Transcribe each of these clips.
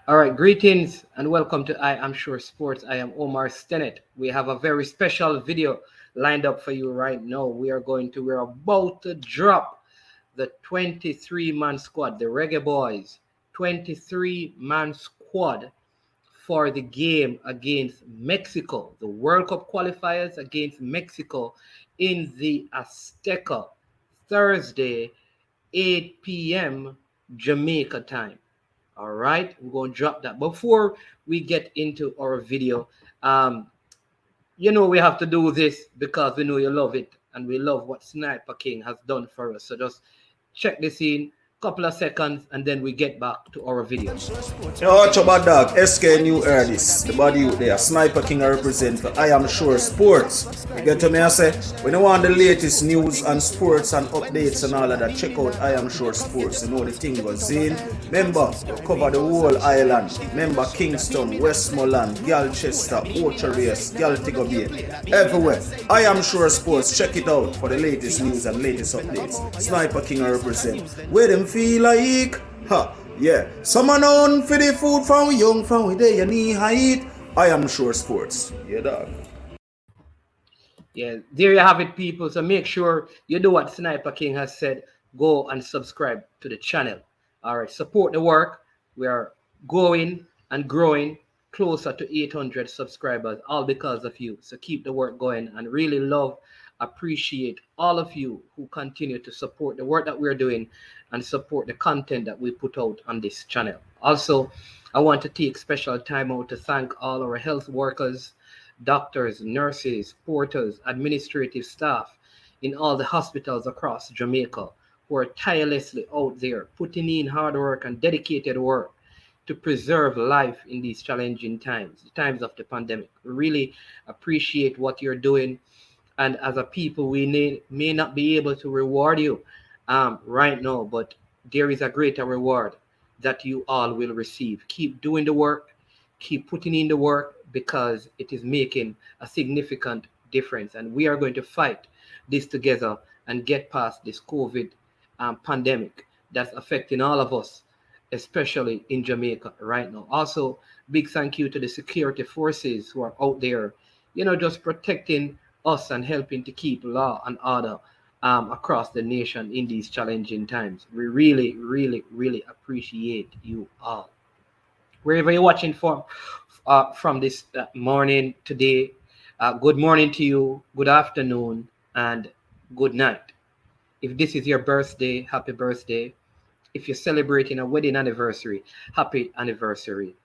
All right, greetings and welcome to I Am Sure Sports. I am Omar Stennett. We have a very special video lined up for you right now. We're about to drop the 23-man squad, the Reggae Boyz 23-man squad for the game against Mexico, the World Cup qualifiers against Mexico in the Azteca, Thursday, 8 p.m. Jamaica time. All right, we're going to drop that. Before we get into our video, we have to do this because we know you love it and we love what Sniper King has done for us. So just check this in, couple of seconds, and then we get back to our video. Yo, Chubba Dog, SK New Erdis, the body out there, Sniper King I represent for I Am Sure Sports. You get to me, I say, when you want the latest news and sports and updates and all of that, check out I Am Sure Sports. You know the thing goes in. Remember, we cover the whole island. Remember Kingston, Westmoreland, Galchester, Ocherase, Galtigo Bay, everywhere. I Am Sure Sports, check it out for the latest news and latest updates. Sniper King I represent. Where them feel like, yeah, someone on for the food from young, from we there, you need height. I Am Sure Sports. Yeah, dog. Yeah, there you have it, people. So make sure you do what Sniper King has said. Go and subscribe to the channel. All right, support the work. We are going and growing closer to 800 subscribers, all because of you. So keep the work going and really appreciate all of you who continue to support the work that we're doing and support the content that we put out on this channel. Also, I want to take special time out to thank all our health workers, doctors, nurses, porters, administrative staff in all the hospitals across Jamaica who are tirelessly out there putting in hard work and dedicated work to preserve life in these challenging times, the times of the pandemic. We really appreciate what you're doing. And as a people, we may not be able to reward you right now, but there is a greater reward that you all will receive. Keep doing the work, keep putting in the work, because it is making a significant difference. And we are going to fight this together and get past this COVID pandemic that's affecting all of us, especially in Jamaica right now. Also, big thank you to the security forces who are out there, just protecting us and helping to keep law and order across the nation in these challenging times. We really, really, really appreciate you all. Wherever you're watching from this morning, today, good morning to you, good afternoon, and good night. If this is your birthday, happy birthday. If you're celebrating a wedding anniversary, happy anniversary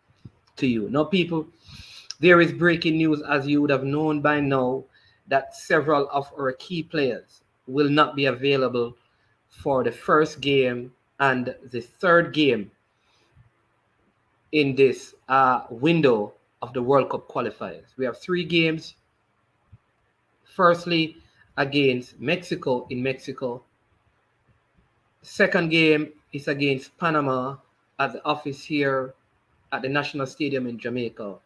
to you. Now, people, there is breaking news, as you would have known by now, that several of our key players will not be available for the first game and the third game in this window of the World Cup qualifiers. We have 3 games. Firstly, against Mexico in Mexico. Second game is against Panama at the office here at the National Stadium in Jamaica.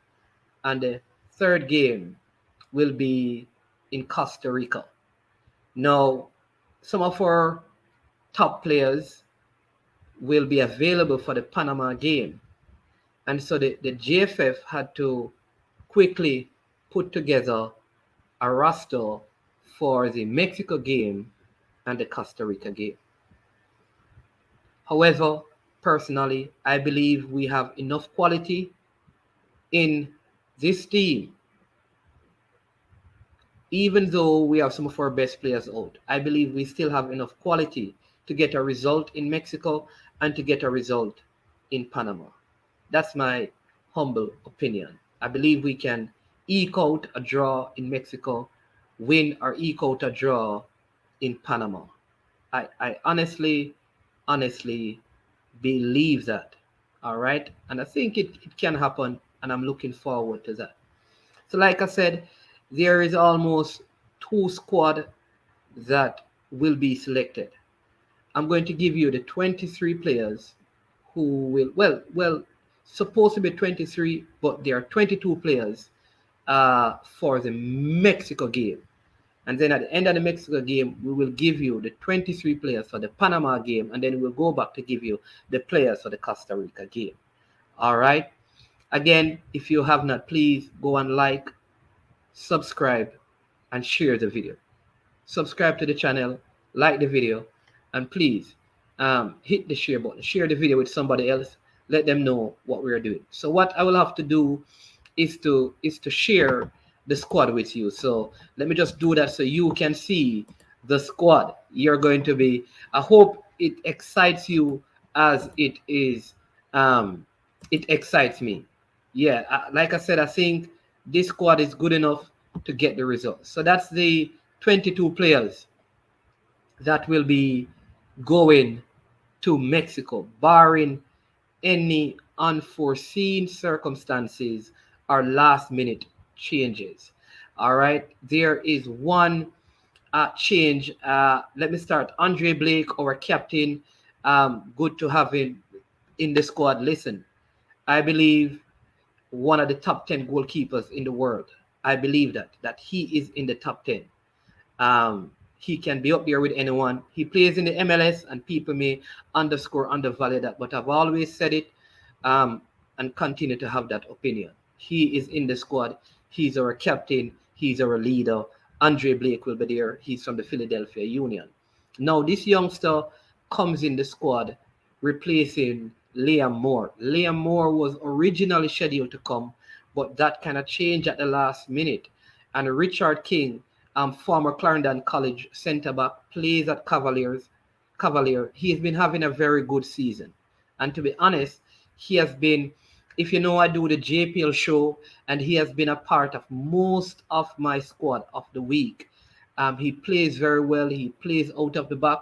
And the third game will be in Costa Rica. Now, some of our top players will be available for the Panama game. And so the JFF had to quickly put together a roster for the Mexico game and the Costa Rica game. However, personally, I believe we have enough quality in this team. Even though we have some of our best players out, I believe we still have enough quality to get a result in Mexico and to get a result in Panama. That's my humble opinion. I believe we can eke out a draw in Mexico, win or eke out a draw in Panama. I honestly believe that. All right. And I think it can happen, and I'm looking forward to that. So like I said, there is almost 2 squads that will be selected. I'm going to give you the 23 players who will, supposed to be 23, but there are 22 players for the Mexico game. And then at the end of the Mexico game, we will give you the 23 players for the Panama game, and then we'll go back to give you the players for the Costa Rica game. All right. Again, if you have not, please go and like, subscribe, and share the video. Subscribe to the channel, like the video, and please hit the share button. Share the video with somebody else. Let them know what we're doing. So what I will have to do is to share the squad with you. So let me just do that so you can see the squad you're going to be. I hope it excites you as it excites me. Yeah, like I said, I think this squad is good enough to get the results. So that's the 22 players that will be going to Mexico, barring any unforeseen circumstances or last minute changes. All right, there is one change. Let me start. Andre Blake, our captain, good to have him in the squad. Listen, I believe one of the top 10 goalkeepers in the world. I believe that he is in the top 10. He can be up there with anyone. He plays in the MLS, and people may undervalue that, but I've always said it and continue to have that opinion. He is in the squad. He's our captain. He's our leader. Andre Blake will be there. He's from the Philadelphia Union. Now, this youngster comes in the squad replacing Liam Moore. Liam Moore was originally scheduled to come, but that kind of changed at the last minute. And Richard King, former Clarendon College centre back, plays at Cavalier. He has been having a very good season. And to be honest, he has been, if you know, I do the JPL show, and he has been a part of most of my squad of the week. He plays very well. He plays out of the back.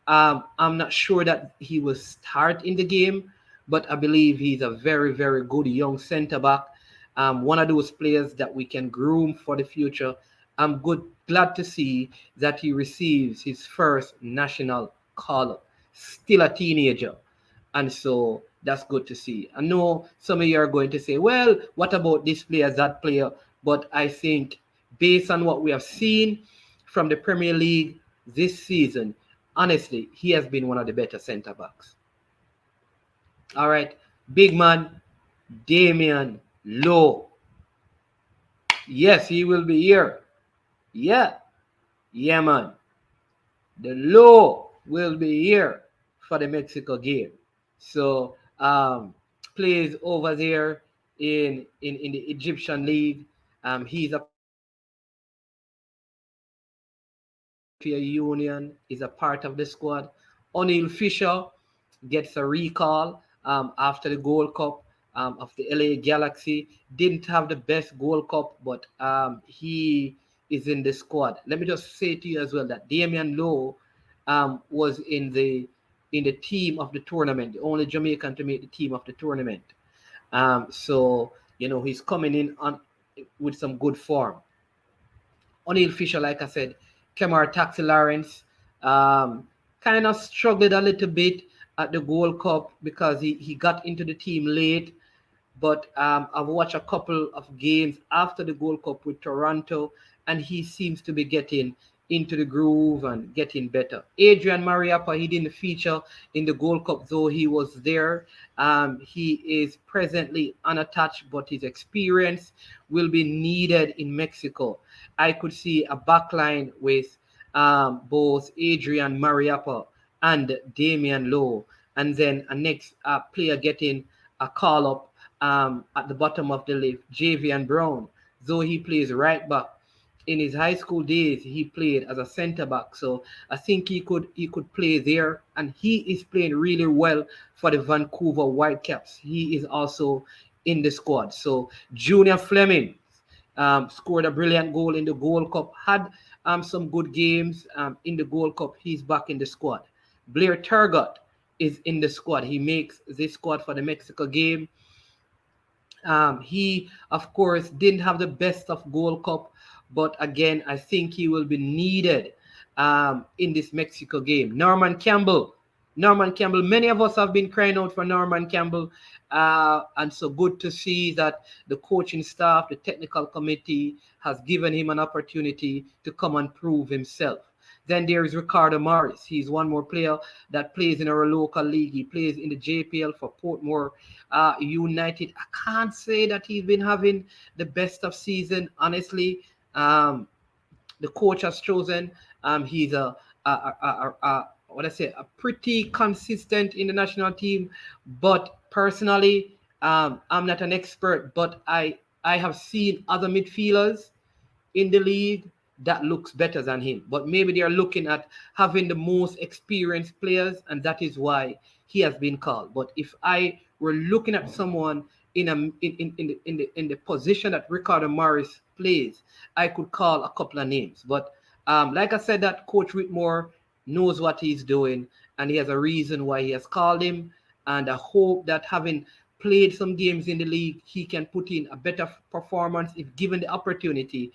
I'm not sure that he will start in the game, but I believe he's a very, very good young centre back. One of those players that we can groom for the future. I'm glad to see that he receives his first national call-up, still a teenager. And so that's good to see. I know some of you are going to say, well, what about this player, that player? But I think based on what we have seen from the Premier League this season, honestly, he has been one of the better centre backs. All right, big man, Damion Lowe. Yes, he will be here. Yeah, man. The Lowe will be here for the Mexico game. So plays over there in the Egyptian League. He's a Union, is a part of the squad. Oniel Fisher gets a recall after the Gold Cup of the LA Galaxy. Didn't have the best Gold Cup, but he is in the squad. Let me just say to you as well that Damion Lowe was in the team of the tournament, the only Jamaican to make the team of the tournament. So he's coming in with some good form. Oniel Fisher, like I said, Kemar Taxi Lawrence kind of struggled a little bit at the Gold Cup because he got into the team late. But I've watched a couple of games after the Gold Cup with Toronto, and he seems to be getting into the groove and getting better. Adrian Mariappa, he didn't feature in the Gold Cup, though he was there. He is presently unattached, but his experience will be needed in Mexico. I could see a backline with both Adrian Mariappa and Damion Lowe, and then a next player getting a call-up at the bottom of the list, Javian Brown, though he plays right back. In his high school days, he played as a center back, so I think he could play there, and he is playing really well for the Vancouver Whitecaps. He is also in the squad. So Junior Flemmings scored a brilliant goal in the Gold Cup, had some good games in the Gold Cup. He's back in the squad. Blair Turgott is in the squad. He makes this squad for the Mexico game. He, of course, didn't have the best of Gold Cup, but again, I think he will be needed in this Mexico game. Norman Campbell, many of us have been crying out for Norman Campbell, and so good to see that the coaching staff, the technical committee has given him an opportunity to come and prove himself. Then there is Ricardo Morris. He's one more player that plays in our local league. He plays in the JPL for Portmore United. I can't say that he's been having the best of season, honestly. The coach has chosen. He's a pretty consistent in the national team. But personally, I'm not an expert, but I have seen other midfielders in the league that looks better than him. But maybe they are looking at having the most experienced players, and that is why he has been called. But if I were looking at someone in the position that Ricardo Morris plays, I could call a couple of names. But like I said, that Coach Whitmore knows what he's doing, and he has a reason why he has called him. And I hope that having played some games in the league, he can put in a better performance if given the opportunity.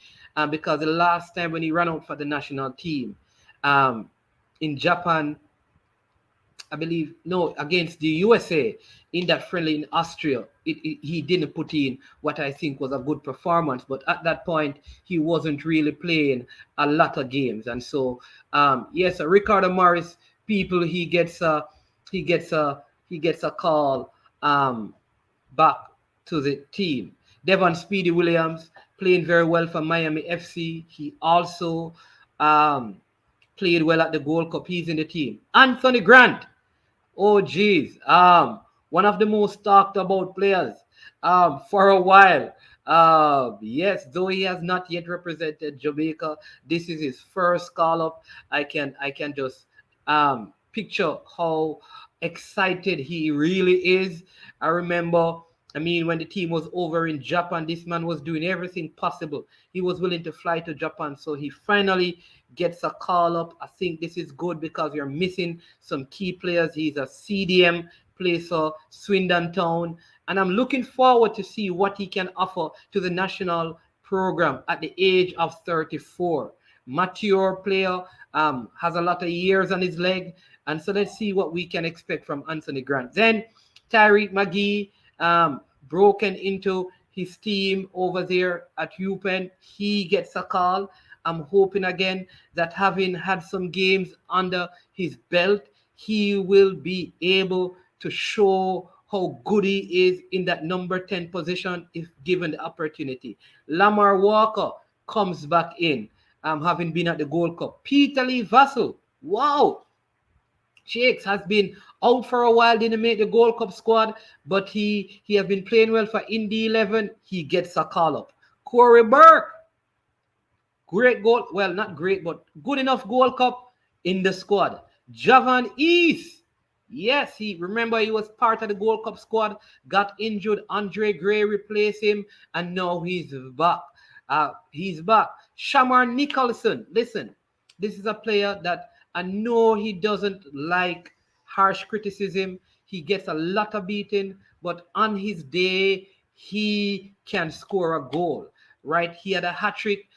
Because the last time when he ran out for the national team in Japan, I believe, no, against the USA in that friendly in Austria, he didn't put in what I think was a good performance. But at that point, he wasn't really playing a lot of games. And so, yes, Ricardo Morris, people, he gets a call back to the team. Devon Speedy Williams playing very well for Miami FC. He also played well at the Gold Cup. He's in the team. Anthony Grant. Oh, geez. One of the most talked about players for a while. Yes, though he has not yet represented Jamaica, this is his first call-up. I can just picture how excited he really is. I remember, when the team was over in Japan, this man was doing everything possible. He was willing to fly to Japan, so he finally gets a call up. I think this is good because we are missing some key players. He's a CDM, plays for Swindon Town, and I'm looking forward to see what he can offer to the national program at the age of 34. Mature player, has a lot of years on his leg, and so let's see what we can expect from Anthony Grant. Then Tyreek MaGee, broken into his team over there at Eupen. He gets a call. I'm hoping again that having had some games under his belt, he will be able to show how good he is in that number 10 position if given the opportunity. Lamar Walker comes back in, having been at the Gold Cup. Peter Lee Vassell, wow. Shakes has been out for a while, didn't make the Gold Cup squad, but he has been playing well for Indy 11. He gets a call-up. Corey Burke, great goal. Well, not great, but good enough Gold Cup in the squad. Javan East. Yes, he was part of the Gold Cup squad, got injured. Andre Gray replaced him, and now he's back. He's back. Shamar Nicholson. Listen, this is a player that I know he doesn't like harsh criticism. He gets a lot of beating, but on his day, he can score a goal, right? He had a hat-trick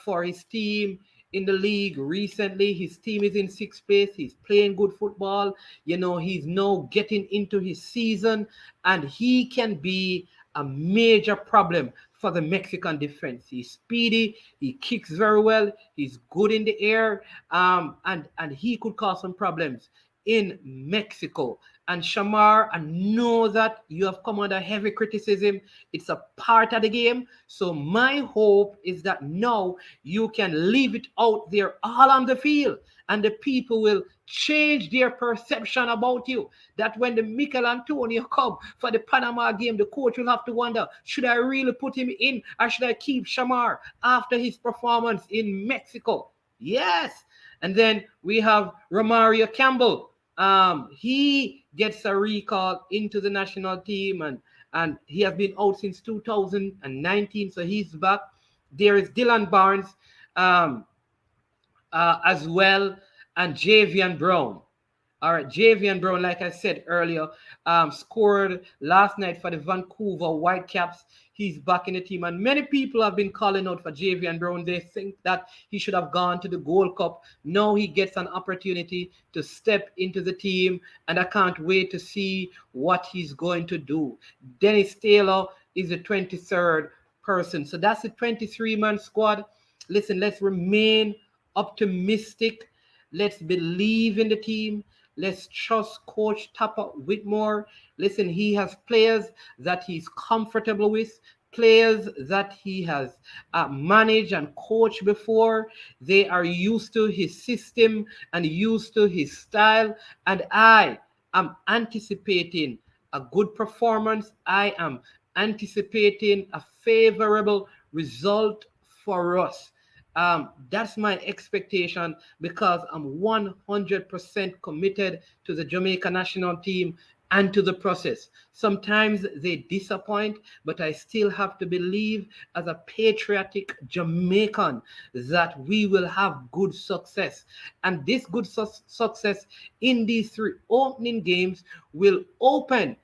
for his team in the league recently. His team is in 6th place. He's playing good football. He's now getting into his season, and he can be a major problem for the Mexican defense. He's speedy, he kicks very well, he's good in the air, and he could cause some problems in Mexico. And Shamar, I know that you have come under heavy criticism. It's a part of the game. So my hope is that now you can leave it out there all on the field, and the people will change their perception about you. That when the Mikel Antonio come for the Panama game, the coach will have to wonder, should I really put him in, or should I keep Shamar after his performance in Mexico? Yes. And then we have Romario Campbell. He gets a recall into the national team, and he has been out since 2019, so he's back. There is Dylan Barnes as well, and Javian Brown. All right, Javian Brown, like I said earlier, scored last night for the Vancouver Whitecaps. He's back in the team, and many people have been calling out for Javian Brown. They think that he should have gone to the Gold Cup. Now he gets an opportunity to step into the team, and I can't wait to see what he's going to do. Dennis Taylor is the 23rd person. So that's the 23-man squad. Listen, let's remain optimistic. Let's believe in the team. Let's trust Coach Tapper Whitmore. Listen, he has players that he's comfortable with, players that he has managed and coached before. They are used to his system and used to his style. And I am anticipating a good performance. I am anticipating a favorable result for us. That's my expectation because I'm 100% committed to the Jamaica national team and to the process. Sometimes they disappoint, but I still have to believe as a patriotic Jamaican that we will have good success. And this good success in these 3 opening games will open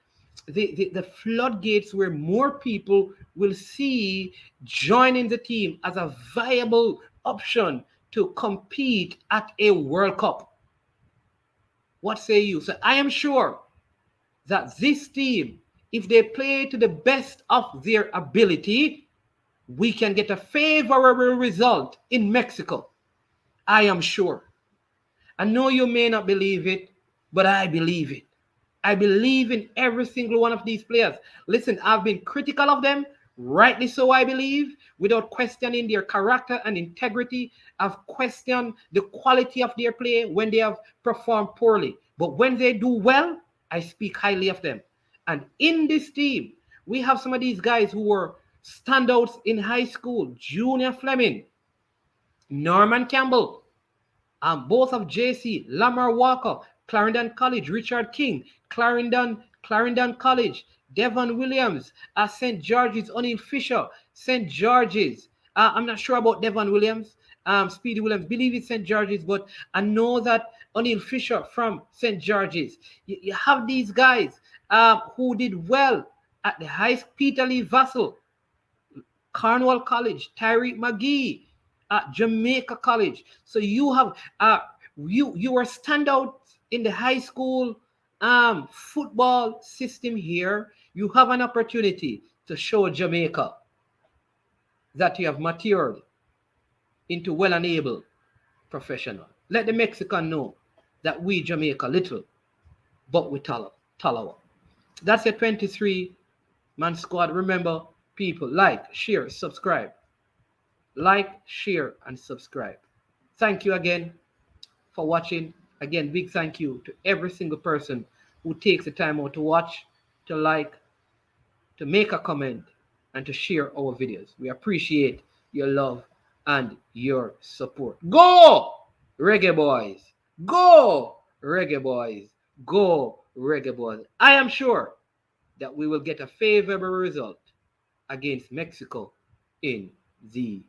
the floodgates where more people will see joining the team as a viable option to compete at a World Cup. What say you? So I am sure that this team, if they play to the best of their ability, we can get a favorable result in Mexico. I am sure. I know you may not believe it, but I believe it. I believe in every single one of these players. Listen, I've been critical of them, rightly so, I believe, without questioning their character and integrity. I've questioned the quality of their play when they have performed poorly. But when they do well, I speak highly of them. And in this team, we have some of these guys who were standouts in high school. Junior Flemming, Norman Campbell, both of JC, Lamar Walker, Clarendon College, Richard King, Clarendon College, Devon Williams, St. George's, Oniel Fisher, St. George's. I'm not sure about Devon Williams, Speedy Williams, believe it's St. George's, but I know that Oniel Fisher from St. George's. You have these guys who did well at the high school, Peter Lee Vassell, Cornwall College, Tyreek MaGee, Jamaica College. So you have you are standout in the high school football system here. You have an opportunity to show Jamaica that you have matured into well and able professional. Let the Mexican know that we Jamaica little, but we Talawa. That's a 23-man squad. Remember, people, like, share, subscribe. Like, share, and subscribe. Thank you again for watching. Again, big thank you to every single person who takes the time out to watch, to like, to make a comment, and to share our videos. We appreciate your love and your support. Go, Reggae Boyz! Go, Reggae Boyz! Go, Reggae Boyz! I am sure that we will get a favorable result against Mexico in the